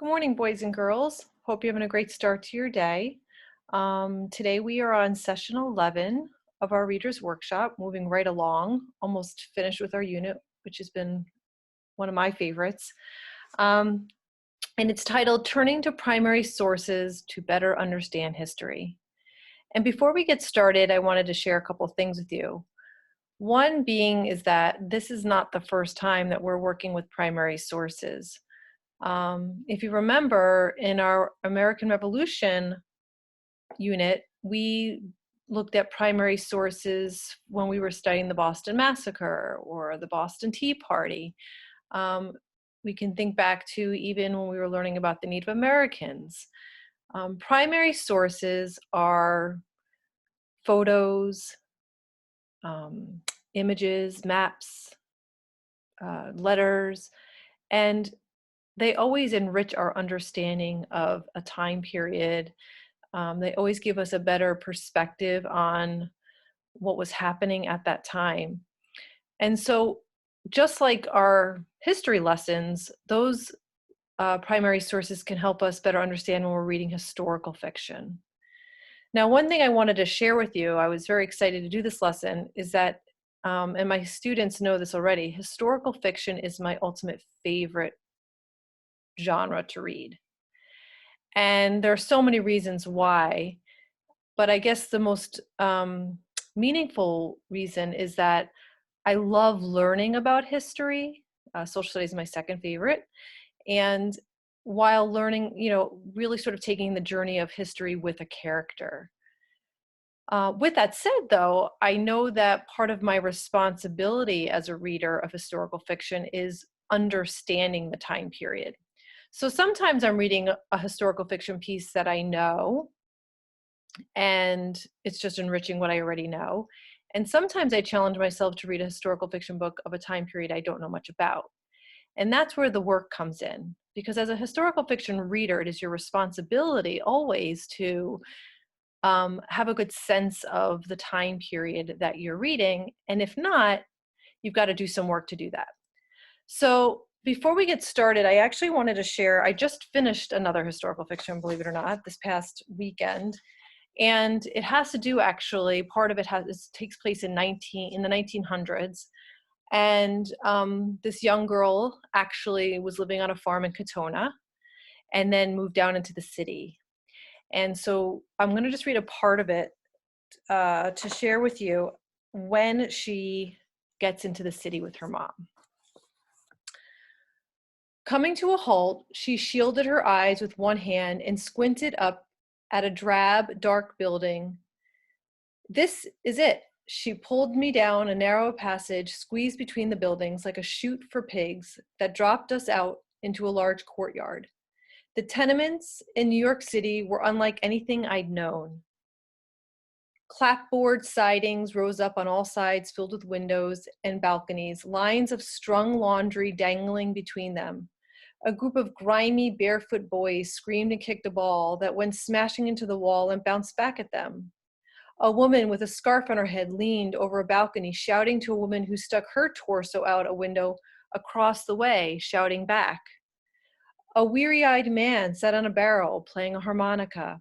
Good morning, boys and girls. Hope you're having a great start to your day. Today we are on session 11 of our Reader's Workshop, moving right along, almost finished with our unit, which has been one of my favorites. And it's titled Turning to Primary Sources to Better Understand History. And before we get started, I wanted to share a couple of things with you. One being is that this is not the first time that we're working with primary sources. If you remember, in our American Revolution unit, we looked at primary sources when we were studying the Boston Massacre or the Boston Tea Party. We can think back to even when we were learning about the Native Americans. Primary sources are photos, images, maps, letters, and they always enrich our understanding of a time period. They always give us a better perspective on what was happening at that time. And so just like our history lessons, those primary sources can help us better understand when we're reading historical fiction. Now, one thing I wanted to share with you, I was very excited to do this lesson, is that, and my students know this already, historical fiction is my ultimate favorite genre to read. And there are so many reasons why, but I guess the most meaningful reason is that I love learning about history. Social studies is my second favorite. And while learning, really sort of taking the journey of history with a character. With that said, though, I know that part of my responsibility as a reader of historical fiction is understanding the time period. So sometimes I'm reading a historical fiction piece that I know, and it's just enriching what I already know. And sometimes I challenge myself to read a historical fiction book of a time period I don't know much about. And that's where the work comes in, because as a historical fiction reader, it is your responsibility always to have a good sense of the time period that you're reading. And if not, you've got to do some work to do that. So before we get started, I actually wanted to share, I just finished another historical fiction, believe it or not, this past weekend. And it has to do, actually, part of it takes place in the 1900s. And this young girl actually was living on a farm in Katona and then moved down into the city. And so I'm going to just read a part of it to share with you when she gets into the city with her mom. Coming to a halt, she shielded her eyes with one hand and squinted up at a drab, dark building. This is it. She pulled me down a narrow passage squeezed between the buildings like a chute for pigs that dropped us out into a large courtyard. The tenements in New York City were unlike anything I'd known. Clapboard sidings rose up on all sides, filled with windows and balconies, lines of strung laundry dangling between them. A group of grimy, barefoot boys screamed and kicked a ball that went smashing into the wall and bounced back at them. A woman with a scarf on her head leaned over a balcony, shouting to a woman who stuck her torso out a window across the way, shouting back. A weary-eyed man sat on a barrel, playing a harmonica,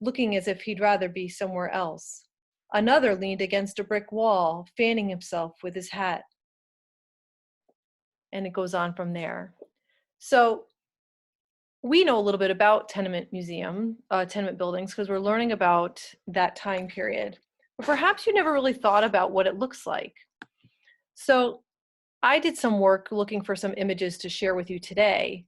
looking as if he'd rather be somewhere else. Another leaned against a brick wall, fanning himself with his hat. And it goes on from there. So we know a little bit about tenement buildings, because we're learning about that time period. But perhaps you never really thought about what it looks like. So I did some work looking for some images to share with you today.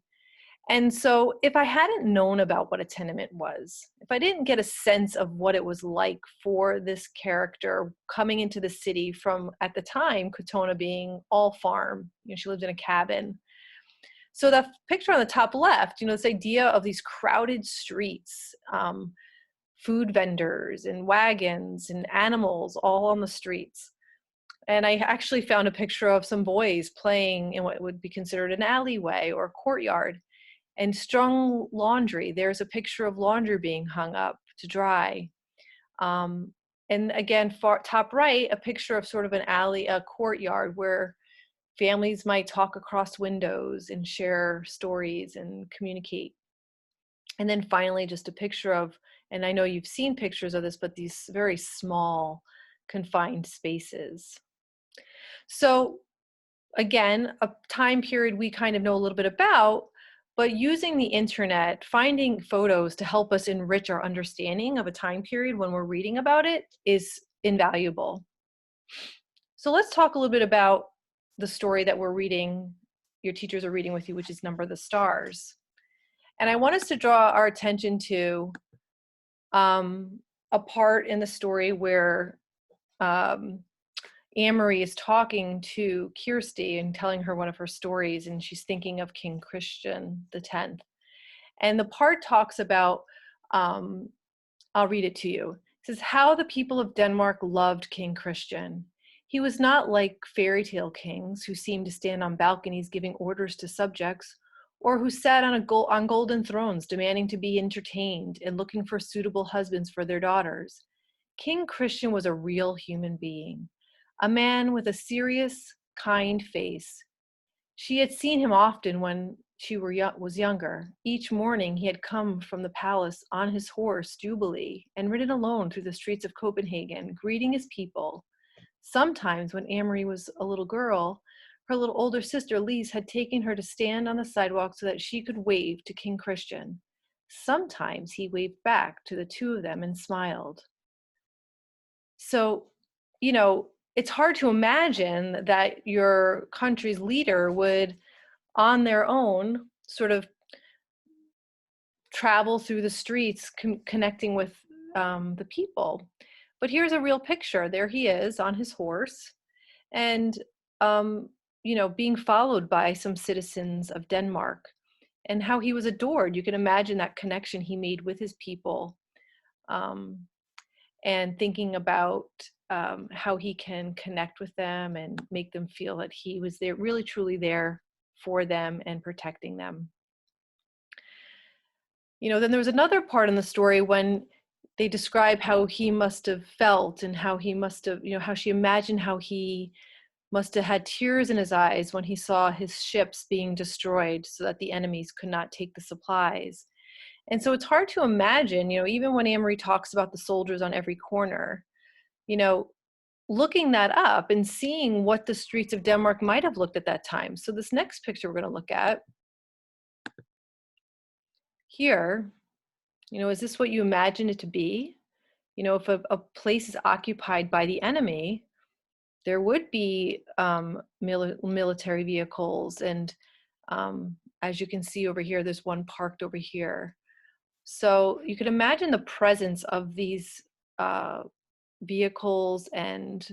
And so if I hadn't known about what a tenement was, if I didn't get a sense of what it was like for this character coming into the city from, at the time, Katona being all farm, she lived in a cabin. So the picture on the top left, this idea of these crowded streets, food vendors and wagons and animals all on the streets. And I actually found a picture of some boys playing in what would be considered an alleyway or a courtyard. And strung laundry. There's a picture of laundry being hung up to dry. And again, top right, a picture of sort of an alley, a courtyard where Families might talk across windows and share stories and communicate. And then finally, just a picture of, and I know you've seen pictures of this, but these very small, confined spaces. So again, a time period we kind of know a little bit about, but using the internet, finding photos to help us enrich our understanding of a time period when we're reading about it is invaluable. So let's talk a little bit about the story that we're reading, your teachers are reading with you, which is Number the Stars. And I want us to draw our attention to a part in the story where Anne-Marie is talking to Kirsty and telling her one of her stories, and she's thinking of King Christian X. And the part talks about, I'll read it to you. It says, how the people of Denmark loved King Christian. He was not like fairy tale kings who seemed to stand on balconies giving orders to subjects, or who sat on golden thrones demanding to be entertained and looking for suitable husbands for their daughters. King Christian was a real human being, a man with a serious, kind face. She had seen him often when she was younger. Each morning he had come from the palace on his horse, Jubilee, and ridden alone through the streets of Copenhagen, greeting his people. Sometimes, when Anne-Marie was a little girl, her little older sister, Lise, had taken her to stand on the sidewalk so that she could wave to King Christian. Sometimes he waved back to the two of them and smiled. So, you know, it's hard to imagine that your country's leader would, on their own, sort of travel through the streets, connecting with the people. But here's a real picture. There he is on his horse, and you know, being followed by some citizens of Denmark, and how he was adored. You can imagine that connection he made with his people, and thinking about how he can connect with them and make them feel that he was there, really truly there for them and protecting them. You know, then there was another part in the story when they describe how he must have felt and how he must have, you know, how she imagined how he must have had tears in his eyes when he saw his ships being destroyed so that the enemies could not take the supplies. And so it's hard to imagine, you know, even when Anne-Marie talks about the soldiers on every corner, you know, looking that up and seeing what the streets of Denmark might have looked at that time. So this next picture we're going to look at here, you know, is this what you imagine it to be? You know, if a place is occupied by the enemy, there would be military vehicles. And as you can see over here, there's one parked over here. So you could imagine the presence of these vehicles and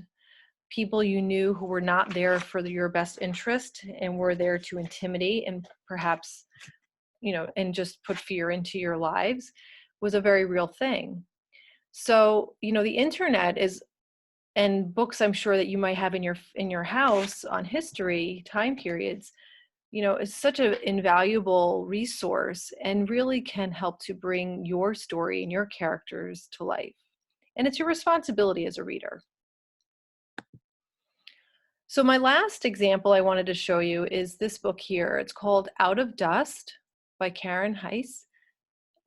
people you knew who were not there for your best interest and were there to intimidate and perhaps, you know, and just put fear into your lives was a very real thing. So, you know, the internet is, and books I'm sure that you might have in your house on history, time periods, you know, is such an invaluable resource and really can help to bring your story and your characters to life. And it's your responsibility as a reader. So my last example I wanted to show you is this book here. It's called Out of Dust by Karen Heiss.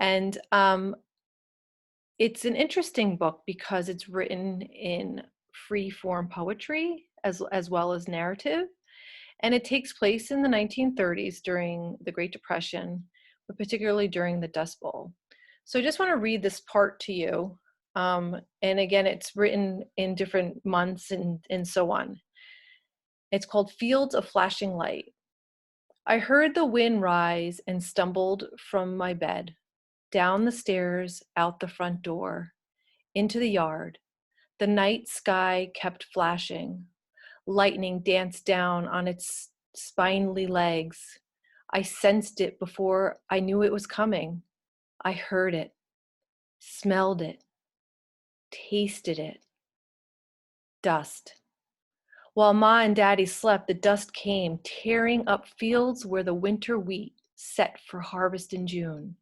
And it's an interesting book because it's written in free form poetry as well as narrative. And it takes place in the 1930s during the Great Depression, but particularly during the Dust Bowl. So I just want to read this part to you. And again, it's written in different months and so on. It's called Fields of Flashing Light. I heard the wind rise and stumbled from my bed, down the stairs, out the front door, into the yard. The night sky kept flashing. Lightning danced down on its spindly legs. I sensed it before I knew it was coming. I heard it, smelled it, tasted it. Dust. While Ma and Daddy slept, the dust came, tearing up fields where the winter wheat, set for harvest in June,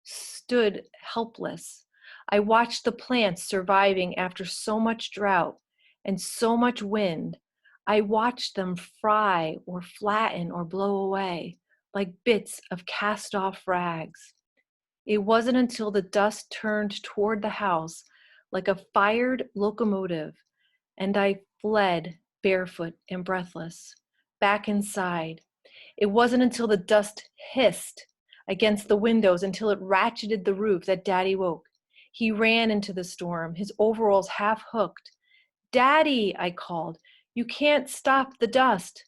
stood helpless. I watched the plants surviving after so much drought and so much wind. I watched them fry or flatten or blow away like bits of cast-off rags. It wasn't until the dust turned toward the house like a fired locomotive and I fled barefoot and breathless back inside. It wasn't until the dust hissed against the windows until it ratcheted the roof that Daddy woke. He ran into the storm, his overalls half hooked. Daddy, I called, you can't stop the dust.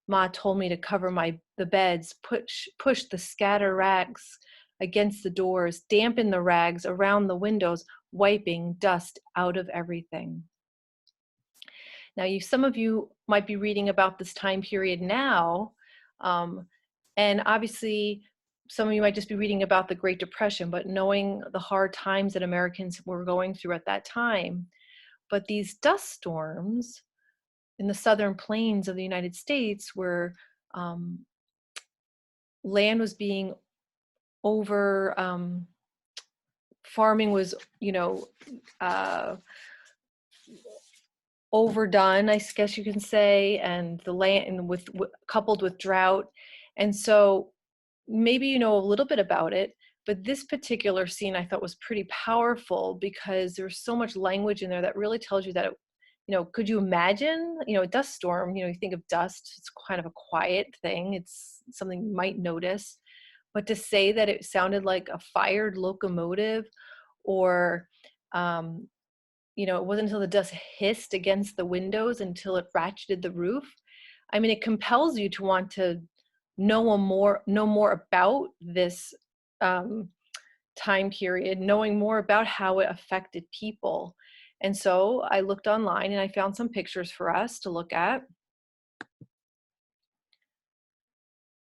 Ma told me to cover the beds, push the scatter rags against the doors, dampen the rags around the windows, wiping dust out of everything. Now, some of you might be reading about this time period now, and obviously some of you might just be reading about the Great Depression, but knowing the hard times that Americans were going through at that time. But these dust storms in the southern plains of the United States where land was being farming was, overdone, I guess you can say, and the land coupled with drought. And so maybe you know a little bit about it, but this particular scene I thought was pretty powerful because there's so much language in there that really tells you that, could you imagine, a dust storm, you think of dust, it's kind of a quiet thing. It's something you might notice, but to say that it sounded like a fired locomotive or, it wasn't until the dust hissed against the windows until it ratcheted the roof. I mean, it compels you to want to know more about this time period, knowing more about how it affected people. And so I looked online and I found some pictures for us to look at.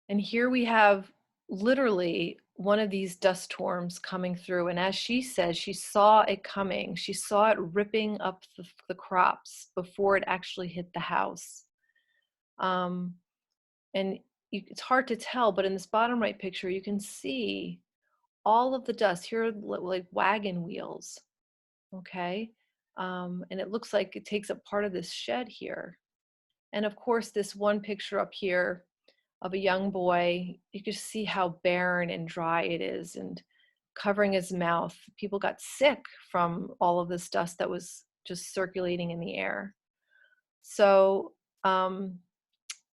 And here we have literally one of these dust storms coming through. And as she says, she saw it coming. She saw it ripping up the crops before it actually hit the house. And it's hard to tell, but in this bottom right picture, you can see all of the dust. Here are like wagon wheels, okay? And it looks like it takes up part of this shed here. And of course, this one picture up here of a young boy, you can see how barren and dry it is and covering his mouth. People got sick from all of this dust that was just circulating in the air. So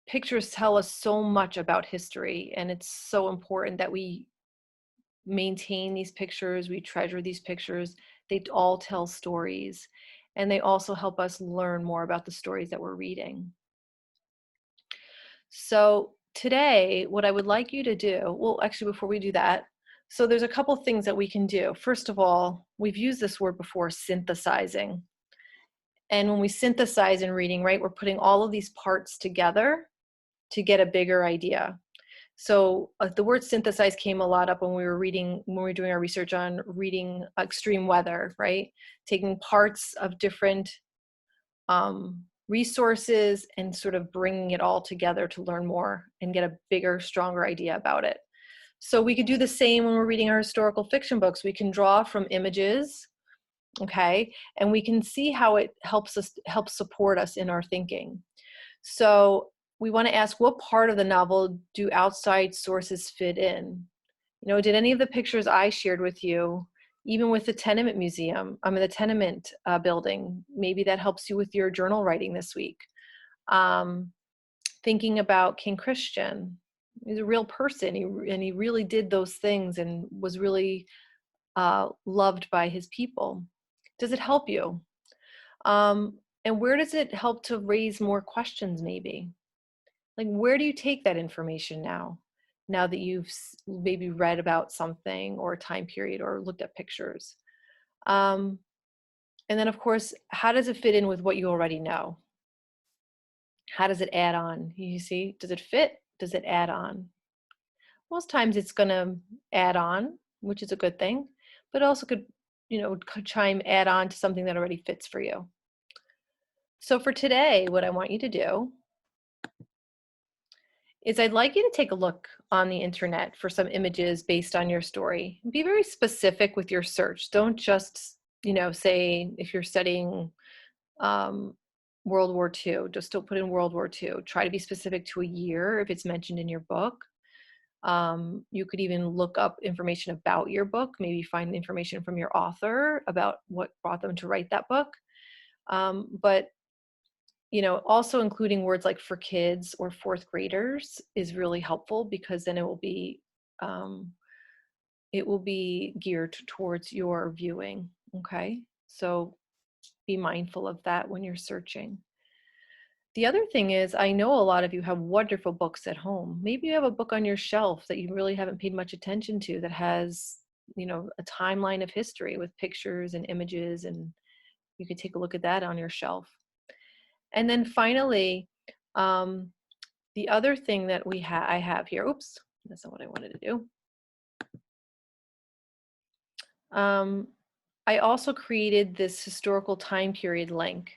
pictures tell us so much about history, and it's so important that we maintain these pictures, we treasure these pictures. They all tell stories, and they also help us learn more about the stories that we're reading. So today, what I would like you to do, well, actually, before we do that, so there's a couple things that we can do. First of all, we've used this word before, synthesizing. And when we synthesize in reading, right, we're putting all of these parts together to get a bigger idea. So the word synthesize came a lot up when we were doing our research on reading extreme weather, right? Taking parts of different resources and sort of bringing it all together to learn more and get a bigger, stronger idea about it. So we could do the same when we're reading our historical fiction books. We can draw from images, okay? And we can see how it helps support us in our thinking. So we want to ask, what part of the novel do outside sources fit in? Did any of the pictures I shared with you, even with the tenement museum, the tenement building, maybe that helps you with your journal writing this week. Thinking about King Christian, he's a real person, and he really did those things and was really loved by his people. Does it help you? And where does it help to raise more questions maybe? Like, where do you take that information now that you've maybe read about something or a time period or looked at pictures? And then, of course, how does it fit in with what you already know? How does it add on? You see, does it fit? Does it add on? Most times it's going to add on, which is a good thing, but also could add on to something that already fits for you. So for today, what I want you to do is I'd like you to take a look on the internet for some images based on your story. Be very specific with your search. Don't just, say if you're studying World War II. Just don't put in World War II. Try to be specific to a year if it's mentioned in your book. You could even look up information about your book, maybe find information from your author about what brought them to write that book. But also including words like for kids or fourth graders is really helpful, because then um, it will be geared towards your viewing. Okay, so be mindful of that when you're searching. The other thing is, I know a lot of you have wonderful books at home. Maybe you have a book on your shelf that you really haven't paid much attention to that has, a timeline of history with pictures and images, and you could take a look at that on your shelf. And then finally, the other thing that I have here, oops, that's not what I wanted to do. I also created this historical time period link,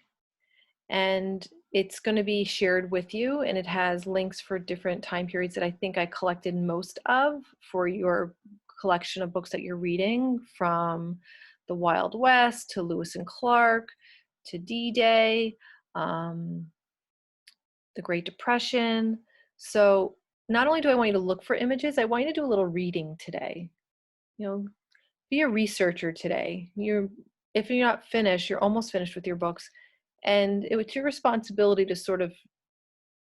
and it's going to be shared with you, and it has links for different time periods that I think I collected most of for your collection of books that you're reading, from the Wild West to Lewis and Clark to D-Day, the Great Depression. So not only do I want you to look for images, I want you to do a little reading today. Be a researcher today. If you're not finished, you're almost finished with your books, and it's your responsibility to sort of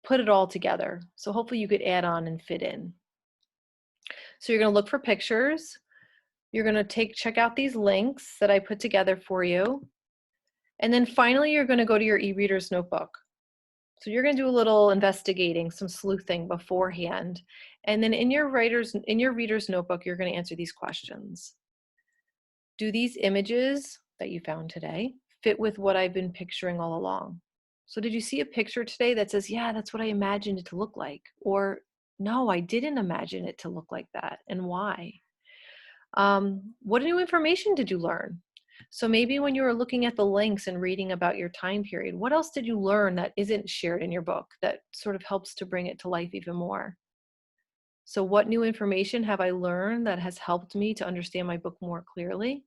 put it all together. So hopefully you could add on and fit in. So you're going to look for pictures. You're going to check out these links that I put together for you. And then finally, you're going to go to your e-reader's notebook. So you're going to do a little investigating, some sleuthing beforehand. And then in your reader's notebook, you're going to answer these questions. Do these images that you found today fit with what I've been picturing all along? So did you see a picture today that says, yeah, that's what I imagined it to look like? Or no, I didn't imagine it to look like that, and why? What new information did you learn? So maybe when you were looking at the links and reading about your time period, what else did you learn that isn't shared in your book that sort of helps to bring it to life even more? So what new information have I learned that has helped me to understand my book more clearly?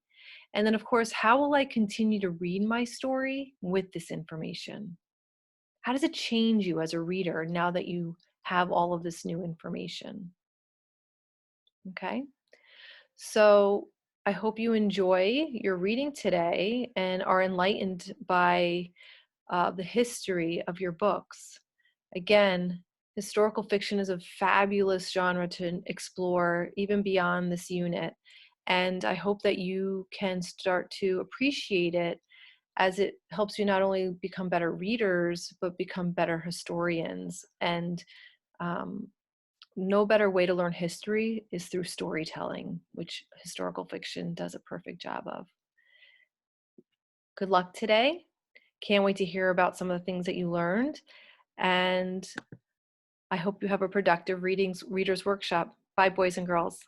And then, of course, how will I continue to read my story with this information? How does it change you as a reader now that you have all of this new information? Okay, so I hope you enjoy your reading today and are enlightened by the history of your books. Again, historical fiction is a fabulous genre to explore even beyond this unit. And I hope that you can start to appreciate it, as it helps you not only become better readers, but become better historians. And no better way to learn history is through storytelling, which historical fiction does a perfect job of. Good luck today. Can't wait to hear about some of the things that you learned. And I hope you have a productive readers workshop. Bye, boys and girls.